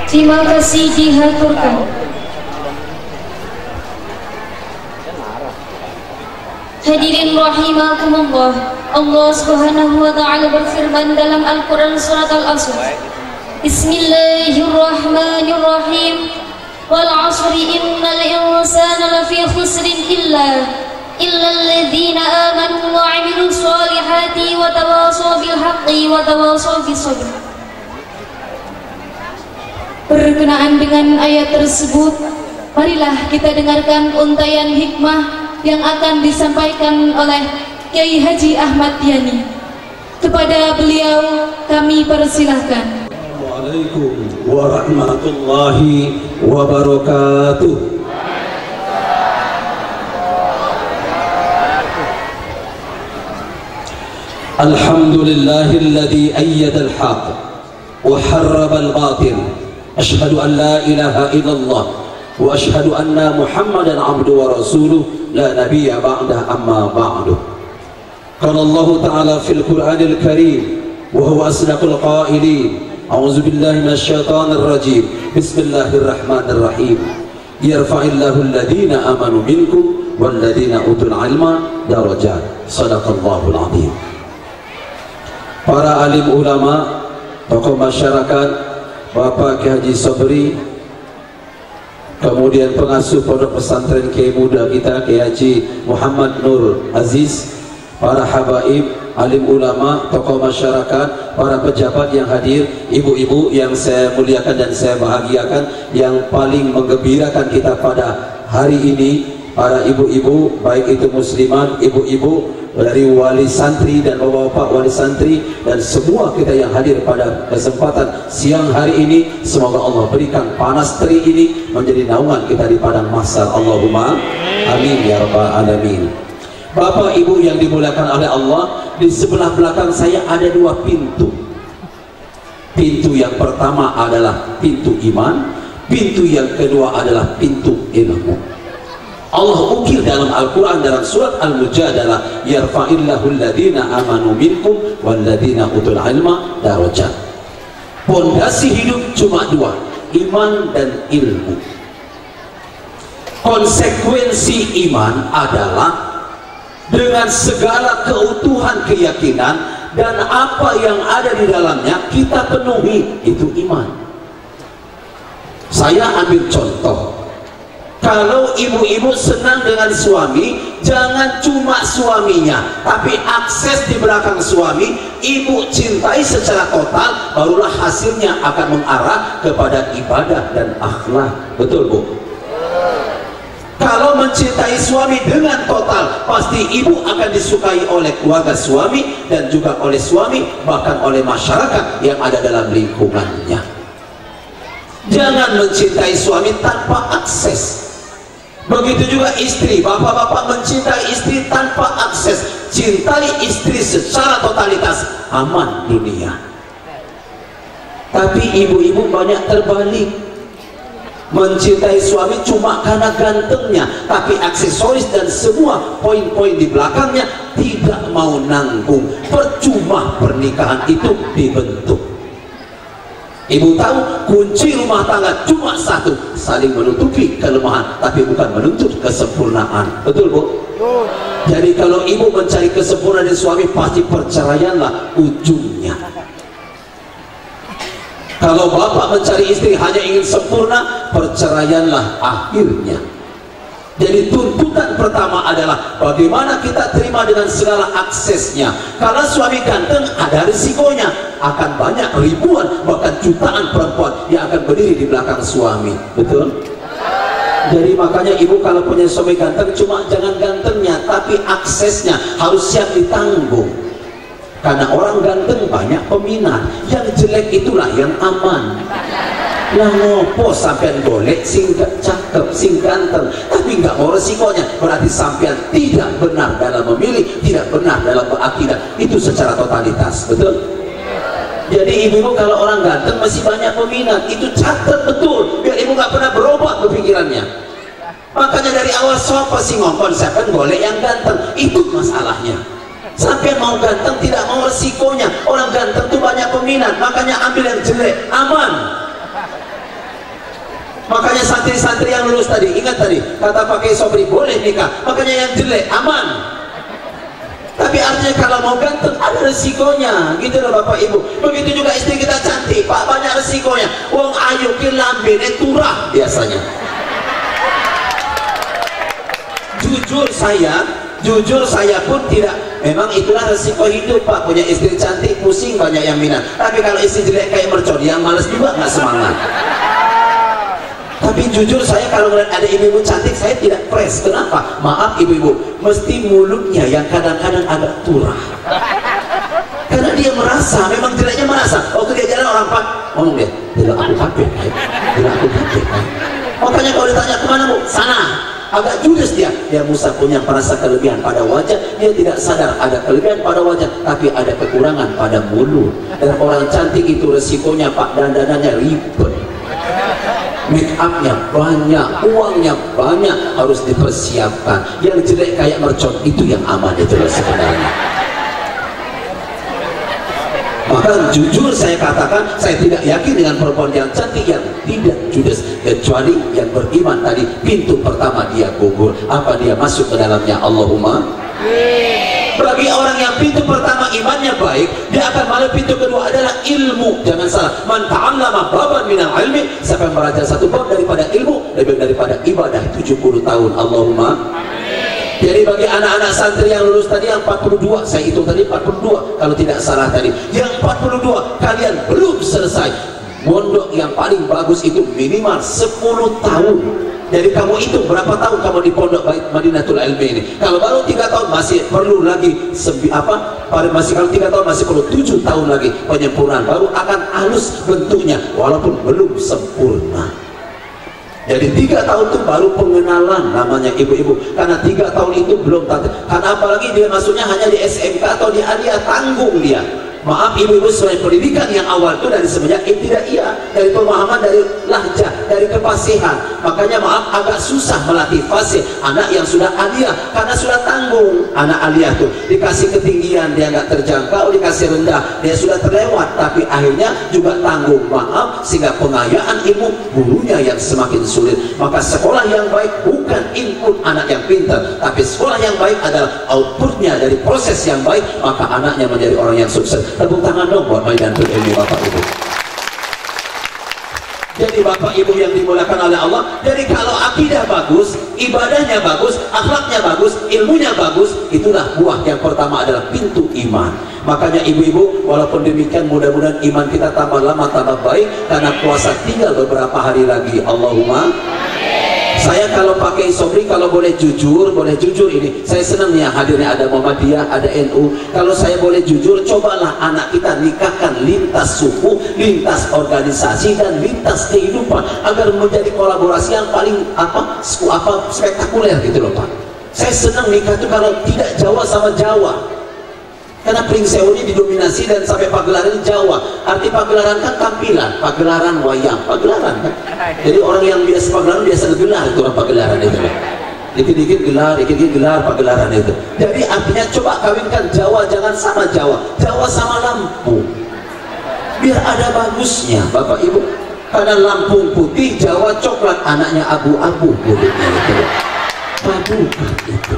Terima kasih dihaturkan. Hadirin rahimakumullah, Allah Subhanahu wa taala berfirman dalam Al-Qur'an surat Al-Asr. Bismillahirrahmanirrahim. Wal 'asri innal insana lafi khusrin illa alladzina amanu wa 'amilus solihati wa tawashaw bil haqqi wa tawashaw bis sabr. Berkenaan dengan ayat tersebut, marilah kita dengarkan untayan hikmah yang akan disampaikan oleh Kiai Haji Ahmad Yani. Kepada beliau kami persilahkan. Assalamualaikum warahmatullahi wabarakatuh. Alhamdulillahilladzi ayyada al-haqq wa harraba al-batil. Ashhadu an la ilaha illallah wa ashhadu anna Muhammadan abduhu wa rasuluh la nabiyya ba'dah amma ba'du. Qala Allah ta'ala fil Qur'anil Karim wa huwa asdaqul qailin. A'udzu billahi minasy syaithanir rajim. Bismillahirrahmanirrahim. Yarfa'illahu alladhina amanu minkum wal ladzina utul ilma darajat. Shadaqallahul azim. Para alim ulama, tokoh masyarakat, Bapak Kiai Haji Sobri, kemudian pengasuh pondok pesantren Kiai muda kita Kiai Haji Muhammad Nur Aziz, para habaib, alim ulama, tokoh masyarakat, para pejabat yang hadir, ibu-ibu yang saya muliakan dan saya bahagiakan, yang paling menggembirakan kita pada hari ini, para ibu-ibu, baik itu muslimat, ibu-ibu dari wali santri dan bapak-bapak wali santri, dan semua kita yang hadir pada kesempatan siang hari ini. Semoga Allah berikan panas terik ini menjadi naungan kita di padang mahsyar. Allahumma amin ya rabbal alamin. Bapak ibu yang dimuliakan oleh Allah, di sebelah belakang saya ada dua pintu. Pintu yang pertama adalah pintu iman, pintu yang kedua adalah pintu ilmu. Allah ukir dalam Al-Quran dalam surat Al-Mujadalah, yarfa'illahu alladhina amanu minkum walladhina utul ilma darajat. Pondasi hidup cuma dua, iman dan ilmu. Konsekuensi iman adalah dengan segala keutuhan keyakinan dan apa yang ada di dalamnya kita penuhi, itu iman. Saya ambil contoh. Kalau ibu-ibu senang dengan suami, jangan cuma suaminya, tapi akses di belakang suami, ibu cintai secara total, barulah hasilnya akan mengarah kepada ibadah dan akhlak. Betul bu? Kalau mencintai suami dengan total, pasti ibu akan disukai oleh keluarga suami dan juga oleh suami, bahkan oleh masyarakat yang ada dalam lingkungannya. Jangan mencintai suami tanpa akses. Begitu juga istri, bapak-bapak mencintai istri tanpa akses. Cintai istri secara totalitas, aman dunia. Tapi ibu-ibu banyak terbalik, mencintai suami cuma karena gantengnya, tapi aksesoris dan semua poin-poin di belakangnya tidak mau nanggung. Percuma pernikahan itu dibentuk. Ibu tahu kunci rumah tangga cuma satu, saling menutupi kelemahan, tapi bukan menuntut kesempurnaan. Betul bu? Jadi kalau ibu mencari kesempurnaan dari suami, pasti perceraianlah ujungnya. Kalau bapak mencari istri hanya ingin sempurna, perceraianlah akhirnya. Jadi tuntutan pertama adalah bagaimana kita terima dengan segala aksesnya. Kalau suami ganteng, ada risikonya, akan banyak ribuan bahkan jutaan perempuan yang akan berdiri di belakang suami. Betul? Jadi makanya ibu kalau punya suami ganteng, cuma jangan gantengnya, tapi aksesnya harus siap ditanggung. Karena orang ganteng banyak peminat, yang jelek itulah yang aman. Lah ngopo sampean golek sing cakep, sing ganteng, tapi nggak mau resikonya, berarti sampean tidak benar dalam memilih, tidak benar dalam berakidah. Itu secara totalitas. Betul? Jadi ibu kalau orang ganteng masih banyak peminat, itu catat betul, biar ibu nggak pernah berubah kepikirannya. Makanya dari awal siapa sih ngomong sampean golek yang ganteng, itu masalahnya. Sampean mau ganteng tidak mau resikonya, orang ganteng tuh banyak peminat, makanya ambil yang jelek, aman. Makanya santri-santri yang lulus tadi, ingat tadi kata pakai Sobri boleh nikah, makanya yang jelek aman. Tapi artinya kalau mau ganteng ada resikonya, gitu loh Bapak Ibu. Begitu juga istri kita cantik, Pak, banyak resikonya. Wong ayu ki lambene turah biasanya. Jujur saya pun tidak, memang itulah resiko hidup Pak, punya istri cantik pusing banyak yang minat. Tapi kalau istri jelek kayak mercon, yang males juga nggak semangat. Tapi jujur saya kalau ngeliat ada ibu-ibu cantik saya tidak fresh. Kenapa? Maaf ibu-ibu, mesti mulutnya yang kadang-kadang agak turah. Karena dia merasa, memang jeleknya merasa. Waktu dia jalan orang Pak ngomong dia, tidak aku kaget, tidak aku kaget. Makanya kalau ditanya kemana Bu? Sana. Agak judes dia Musa punya merasa kelebihan pada wajah, dia tidak sadar ada kelebihan pada wajah, tapi ada kekurangan pada mulut. Dan orang cantik itu resikonya Pak, dandanannya ribet, make upnya banyak, uangnya banyak, harus dipersiapkan. Yang jelek kayak mercon itu yang aman, itu sebenarnya. Maka jujur saya katakan, saya tidak yakin dengan perempuan yang cantik yang tidak judes, kecuali yang beriman tadi. Pintu pertama dia gugur, apa dia masuk ke dalamnya? Allahumma. Bagi orang yang pintu pertama imannya baik, dia akan malah pintu kedua adalah ilmu. Jangan salah, man ta'allama baban minal ilmi, siapa yang belajar satu bab daripada ilmu lebih daripada ibadah 70 tahun. Allahumma. Jadi bagi anak-anak santri yang lulus tadi yang 42, saya hitung tadi 42 kalau tidak salah tadi, yang 42 kalian belum selesai. Mondok yang paling bagus itu minimal 10 tahun. Jadi kamu itu berapa tahun kamu di pondok Madinatul Ilmi ini? Kalau baru 3 tahun masih perlu lagi masih kalau 3 tahun masih perlu 7 tahun lagi penyempurnaan, baru akan halus bentuknya walaupun belum sempurna. Jadi 3 tahun itu baru pengenalan namanya ibu-ibu, karena 3 tahun itu belum tahu. Karena apalagi dia masuknya hanya di SMK atau di Aliyah, tanggung dia. Maaf ibu-ibu, selain pendidikan yang awal itu dari semenjak ibtidaiyah, dari pemahaman, dari lahjah, dari kefasihan. Makanya maaf agak susah melatih fasih anak yang sudah aliyah, karena sudah tanggung. Anak aliyah tuh dikasih ketinggian dia nggak terjangkau, dikasih rendah dia sudah terlewat, tapi akhirnya juga tanggung. Maaf, sehingga pengayaan ilmu gurunya yang semakin sulit. Maka sekolah yang baik bukan input anak yang pintar, tapi sekolah yang baik adalah outputnya dari proses yang baik, maka anaknya menjadi orang yang sukses. Tepuk tangan dong buat Madinatul Ilmi Bapak Ibu. Jadi Bapak Ibu yang dimulakan oleh Allah, jadi kalau akidah bagus, ibadahnya bagus, akhlaknya bagus, ilmunya bagus, itulah buah yang pertama adalah pintu iman. Makanya ibu-ibu, walaupun demikian mudah-mudahan iman kita tambah lama tambah baik, karena puasa tinggal beberapa hari lagi. Allahumma. Saya kalau pakai Sobri, kalau boleh jujur ini, saya senang ya hadirnya ada Muhammadiyah, ada NU. Kalau saya boleh jujur, cobalah anak kita nikahkan lintas suku, lintas organisasi, dan lintas kehidupan, agar menjadi kolaborasi yang paling spektakuler gitu loh Pak. Saya senang nikah itu kalau tidak Jawa sama Jawa. Karena Pringsewu ini didominasi dan sampai pagelaran Jawa. Arti pagelaran kan tampilan, pagelaran wayang, pagelaran kan. Jadi orang yang biasa pagelaran biasa gelar itu orang pagelaran itu. Dikit-dikit gelar pagelaran itu. Jadi artinya coba kawinkan Jawa jangan sama Jawa, Jawa sama Lampung. Biar ada bagusnya Bapak Ibu. Karena Lampung putih, Jawa coklat, anaknya abu-abu kulitnya itu. Padukan itu.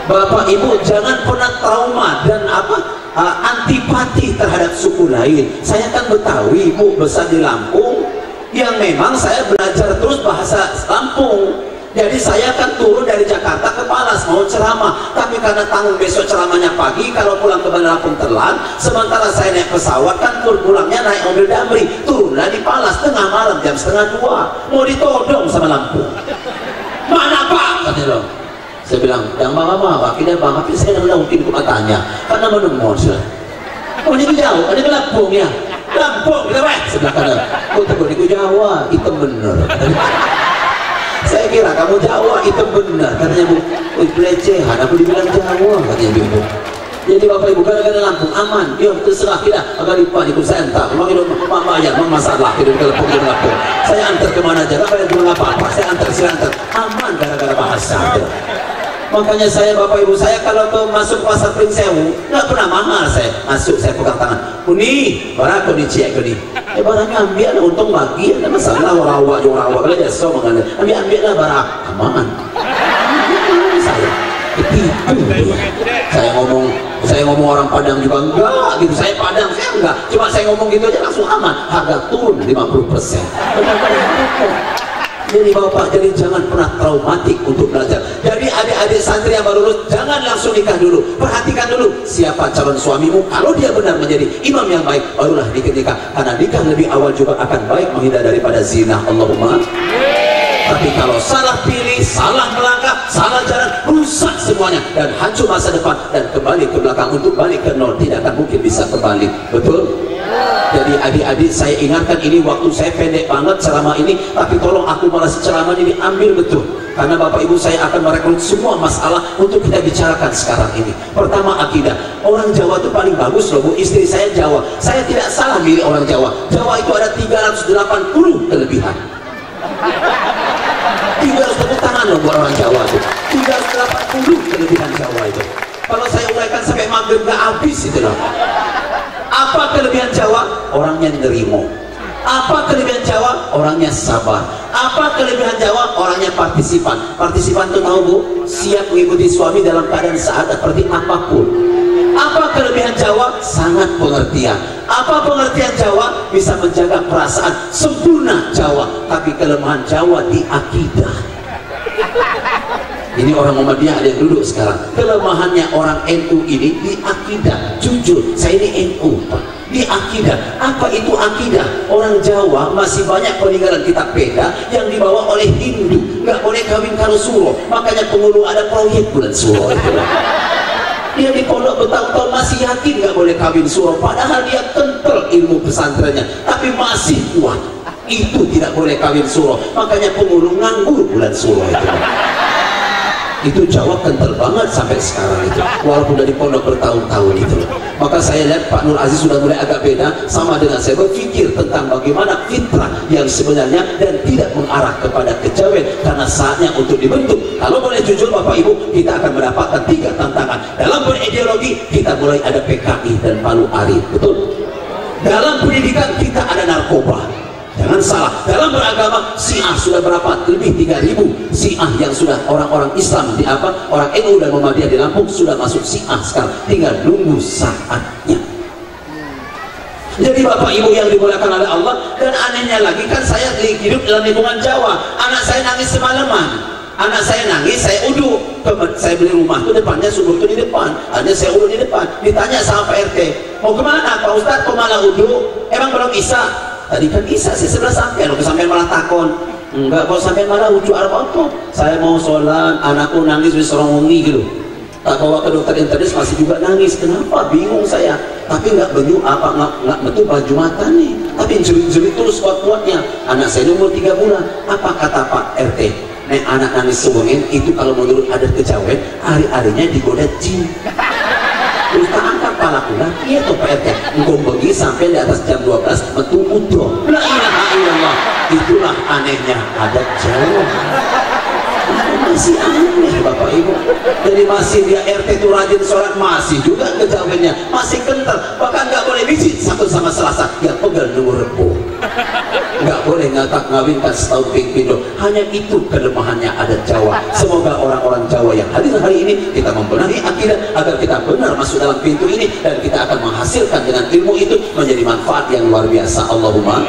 Bapak Ibu jangan pernah trauma dan antipati terhadap suku lain. Saya kan Betawi Bu, besar di Lampung, yang memang saya belajar terus bahasa Lampung. Jadi saya kan turun dari Jakarta ke Palas mau ceramah, tapi karena tanggung besok ceramahnya pagi, kalau pulang ke Bandar Lampung telat, sementara saya naik pesawat kan pulangnya naik mobil Damri, turunlah di Palas tengah malam jam 1:30, mau ditodong sama Lampung. Mana Pak? Katanya loh. Saya bilang, yang mama, akhirnya bang, tapi saya nggak mungkin ke matanya, karena menemukan sudah. Oh ini jauh, ada ke Lampung ya, Lampung, kita sebelah kanan. Oh tegur itu Jawa, itu bener. Saya kira kamu Jawa, itu bener. Katanya Bu, oh pelecehan, aku dibilang Jawa, katanya Bu. Jadi Bapak Ibu gara-gara Lampung aman, dia terserah kita agar lipat ikut saya antar. Memang itu bayar, memang masalah hidup ke Lampung. Saya antar kemana aja, nggak bayar apa-apa. Saya antar, aman gara-gara bahasa. Makanya saya, Bapak Ibu, saya kalau masuk pasar Pring Sewu nggak pernah mahal. Saya masuk, saya pegang tangan, uni barang kau dicek kau ni, barangnya ambil, untung bagi, ada masalah rawak kalau dia so mengalir, ambil lah barang aman. Saya ketipu. Saya ngomong orang Padang juga enggak gitu. Saya Padang, saya enggak, cuma saya ngomong gitu aja langsung aman, harga turun 50%. Jadi Bapak, jadi jangan pernah traumatik untuk belajar. Jadi adik-adik santri yang baru lulus, jangan langsung nikah dulu. Perhatikan dulu siapa calon suamimu. Kalau dia benar menjadi imam yang baik, barulah nikah. Karena nikah lebih awal juga akan baik, menghindar daripada zina. Allahumma. Tapi kalau salah pilih, salah melangkah, salah jalan, rusak semuanya dan hancur masa depan dan kembali ke belakang. Untuk balik ke nol tidak akan mungkin bisa kembali. Betul? Jadi adik-adik, saya ingatkan, ini waktu saya pendek banget ceramah ini, tapi tolong aku malas ceramah ini ambil betul, karena Bapak Ibu saya akan merekrut semua masalah untuk kita bicarakan sekarang ini. Pertama, akidah. Orang Jawa itu paling bagus loh Bu, istri saya Jawa, saya tidak salah milih orang Jawa. Jawa itu ada 380 kelebihan. 300 tepuk tangan loh buat orang Jawa itu. 380 kelebihan Jawa itu. Kalau saya uraikan sampai maghrib gak habis itu loh. Apa kelebihan Jawa? Orangnya nerimo. Apa kelebihan Jawa? Orangnya sabar. Apa kelebihan Jawa? Orangnya partisipan. Partisipan itu tahu Bu, siap mengikuti suami dalam keadaan seadat seperti apapun. Apa kelebihan Jawa? Sangat pengertian. Apa pengertian Jawa? Bisa menjaga perasaan. Sempurna Jawa. Tapi kelemahan Jawa di akidah. Ini orang Muhammadiyah ada yang duduk sekarang. Kelemahannya orang NU ini di akidah. Jujur, saya ini NU Pak. Di akidah. Apa itu akidah? Orang Jawa masih banyak peninggalan kitab Veda yang dibawa oleh Hindu. Nggak boleh kawin kalau suro. Makanya penghulu ada proyek bulan suro itu. Dia di pondok bertahun-tahun masih yakin nggak boleh kawin suro. Padahal dia kental ilmu pesantrennya, tapi masih kuat. Itu tidak boleh kawin suro. Makanya penghulu nganggur bulan suro itu. Itu Jawa kental banget sampai sekarang itu, walaupun dari pondok bertahun-tahun itu. Maka saya lihat Pak Nur Aziz sudah mulai agak beda, sama dengan saya berpikir tentang bagaimana fitrah yang sebenarnya dan tidak mengarah kepada kejawen, karena saatnya untuk dibentuk. Kalau boleh jujur Bapak Ibu, kita akan mendapatkan 3 tantangan dalam berideologi. Kita mulai ada PKI dan Palu Arit, betul. Dalam pendidikan kita ada narkoba. Jangan salah, dalam beragama Syiah sudah berapa? Lebih 3.000 Syiah yang sudah orang-orang Islam di apa? Orang NU dan Muhammadiyah di Lampung sudah masuk Syiah sekarang, tinggal nunggu saatnya. Jadi Bapak Ibu yang dimuliakan oleh Allah, dan anehnya lagi kan saya hidup dalam lingkungan Jawa. Anak saya nangis semalaman. Anak saya nangis, saya uduk. Saya beli rumah tuh depannya sumur tuh di depan. Ada saya uduk di depan. Ditanya sama Pak RT, mau kemana Pak Ustadz? Kok malah uduk? Emang belum Isya? Tadi kan Isya sih 11 sampai, lalu sampai malah takon. Enggak, kalau sampai malah ujuk apa-apa. Saya mau sholat, anakku nangis wis orang wengi gitu. Tak bawa ke dokter internis masih juga nangis. Kenapa? Bingung saya. Tapi nggak benyu apa nggak betul baju mata nih. Tapi jerit-jerit terus kuat-kuatnya. Anak saya umur 3 bulan. Apa kata Pak RT? Nek anak nangis suwengin itu kalau menurut adat kejawen hari-harinya digoda jin. Terus tak angkat palakulah, iya tuh Pak RT. Engkau pergi sampai di atas jam 12 metu udo. La ilaha illallah. Itulah anehnya adat Jawa. Masih aneh Bapak Ibu. Jadi masih dia RT itu rajin sholat, masih juga kejawennya, masih kental. Bahkan nggak boleh biji satu sama Selasa, ya pegal nunggu repo. Nggak boleh ngatak ngawinkan setahun pindo. Hanya itu kelemahannya adat Jawa. Semoga orang-orang Jawa yang hadir hari ini kita membenahi akidah agar kita benar masuk dalam pintu ini, dan kita akan menghasilkan dengan ilmu itu menjadi manfaat yang luar biasa. Allahumma.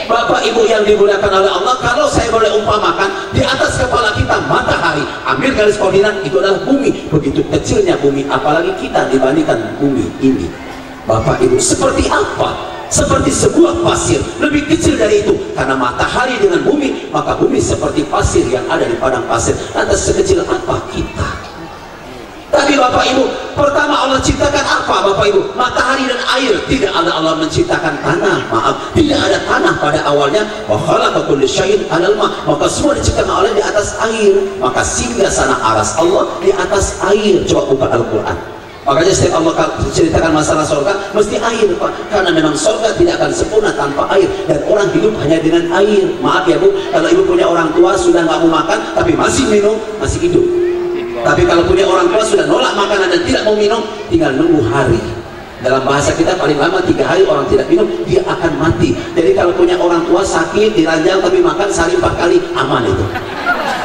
Bapak Ibu yang dimuliakan oleh Allah, kalau saya boleh umpamakan, di atas kepala kita matahari, ambil garis koordinat, itu adalah bumi. Begitu kecilnya bumi, apalagi kita dibandingkan bumi ini. Bapak Ibu, seperti apa? Seperti sebuah pasir, lebih kecil dari itu. Karena matahari dengan bumi, maka bumi seperti pasir yang ada di padang pasir. Lantas sekecil apa kita? Tapi Bapak Ibu, pertama Allah ciptakan apa Bapak Ibu? Matahari dan air. Tidak ada Allah menciptakan tanah. Maaf, tidak ada tanah pada awalnya. Wa khalaqa kulla syai'in 'alal ma'. Maka semua diciptakan oleh di atas air. Maka singgah sana aras Allah di atas air. Coba buka Al-Quran. Makanya setiap Allah ceritakan masalah surga mesti air Pak. Karena memang surga tidak akan sempurna tanpa air. Dan orang hidup hanya dengan air. Maaf ya Bu, kalau Ibu punya orang tua sudah nggak mau makan tapi masih minum, masih hidup. Tapi kalau punya orang tua sudah nolak makanan dan tidak mau minum, tinggal nunggu hari. Dalam bahasa kita paling lama 3 hari orang tidak minum, dia akan mati. Jadi kalau punya orang tua sakit, diranjang tapi makan sehari 4 kali, aman itu.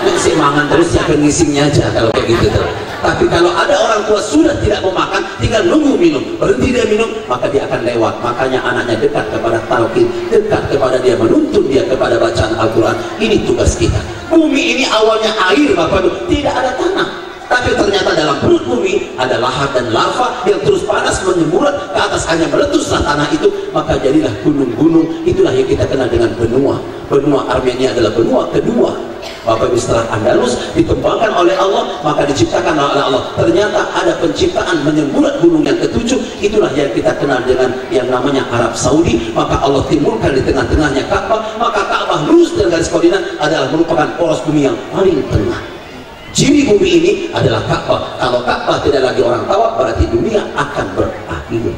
Masih mangan terus, siapa ngisingnya aja kalau kayak gitu tuh. Tapi kalau ada orang tua sudah tidak mau makan, tinggal nunggu minum, berhenti dia minum, maka dia akan lewat. Makanya anaknya dekat kepada talqin, dekat kepada dia, menuntun dia kepada bacaan Al-Quran. Ini tugas kita. Bumi ini awalnya air, Bapak Ibu, tidak ada tanah. Tapi ternyata dalam perut bumi ada lahar dan lava yang terus panas menyemburat ke atas, hanya meletuslah tanah itu, maka jadilah gunung-gunung. Itulah yang kita kenal dengan benua. Benua Armenia adalah benua kedua. Bapak Ibu, setelah Andalus dikembangkan oleh Allah, maka diciptakan oleh Allah. Ternyata ada penciptaan menyemburat gunung yang ketujuh. Itulah yang kita kenal dengan yang namanya Arab Saudi. Maka Allah timbulkan di tengah-tengahnya Ka'bah. Maka Ka'bah lurus dengan garis koordinat adalah merupakan poros bumi yang paling tengah. Ciri bumi ini adalah Ka'bah. Kalau Ka'bah tidak lagi orang tawaf, berarti dunia akan berakhir.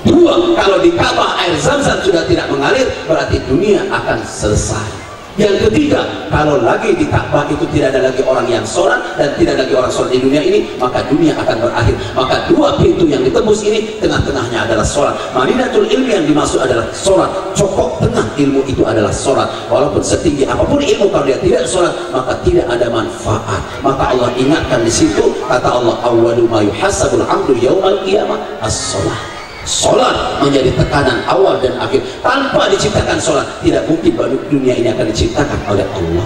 2, kalau di Ka'bah air Zam-Zam sudah tidak mengalir, berarti dunia akan selesai. Yang ketiga, kalau lagi di Ka'bah itu tidak ada lagi orang yang sholat dan tidak ada lagi orang sholat di dunia ini, maka dunia akan berakhir. Maka 2 pintu yang ditembus ini, tengah-tengahnya adalah sholat. Madinatul ilmi yang dimaksud adalah sholat. Cokok tengah ilmu itu adalah sholat. Walaupun setinggi apapun ilmu, kalau dia tidak sholat, maka tidak ada manfaat. Maka Allah ingatkan di situ, kata Allah, awwalu ma yuhasabul 'abdu yaumal qiyamah as-sholat. Sholat menjadi tekanan awal dan akhir. Tanpa diciptakan sholat, tidak mungkin dunia ini akan diciptakan oleh Allah.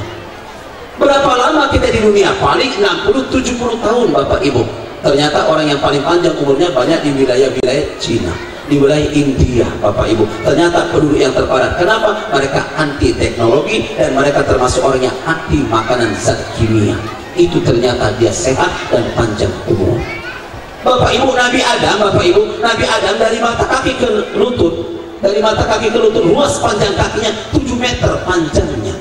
Berapa lama kita di dunia? Paling 60-70 tahun, Bapak Ibu. Ternyata orang yang paling panjang umurnya banyak di wilayah-wilayah Cina, di wilayah India, Bapak Ibu. Ternyata penduduk yang terpadat. Kenapa? Mereka anti teknologi dan mereka termasuk orang yang anti makanan zat kimia. Itu ternyata dia sehat dan panjang umur. Bapak Ibu, Nabi Adam, Bapak Ibu, Nabi Adam dari mata kaki ke lutut, dari mata kaki ke lutut, luas panjang kakinya 7 meter panjangnya.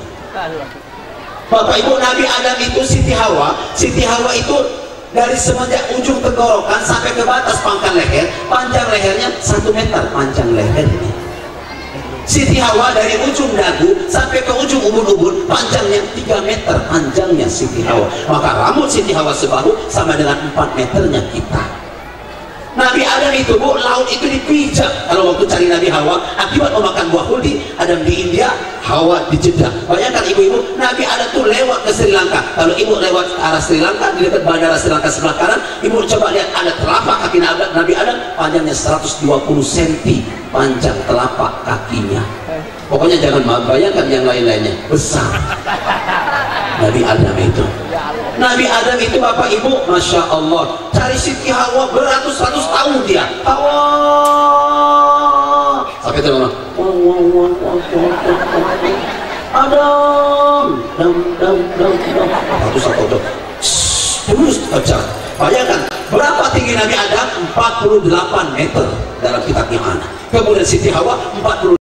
Bapak Ibu, Nabi Adam itu Siti Hawa itu dari semenjak ujung tenggorokan sampai ke batas pangkal leher, panjang lehernya 1 meter panjang lehernya. Siti Hawa dari ujung dagu sampai ke ujung ubun-ubun, panjangnya 3 meter panjangnya Siti Hawa. Maka rambut Siti Hawa sebahu sama dengan 4 meternya kita. Nabi Adam itu, Bu, laut itu dipijak kalau waktu cari Nabi Hawa akibat memakan buah huldi. Adam di India, Hawa di Jeddah. Bayangkan ibu-ibu, Nabi Adam tuh lewat ke Sri Lanka. Kalau ibu lewat ke arah Sri Lanka, di dekat bandara Sri Lanka sebelah kanan, ibu coba lihat ada telapak kaki Nabi Adam, panjangnya 120 cm panjang telapak kakinya. Pokoknya jangan bayangkan yang lain-lainnya, besar. Nabi Adam itu, Nabi Adam itu, Bapak Ibu, Masya Allah, cari Siti Hawa beratus-ratus tahun dia. Hawa sampai terus Adam, terus kejar. Bayangkan berapa tinggi Nabi Adam? 48 meter dalam kitab yang ada. Kemudian Siti Hawa 40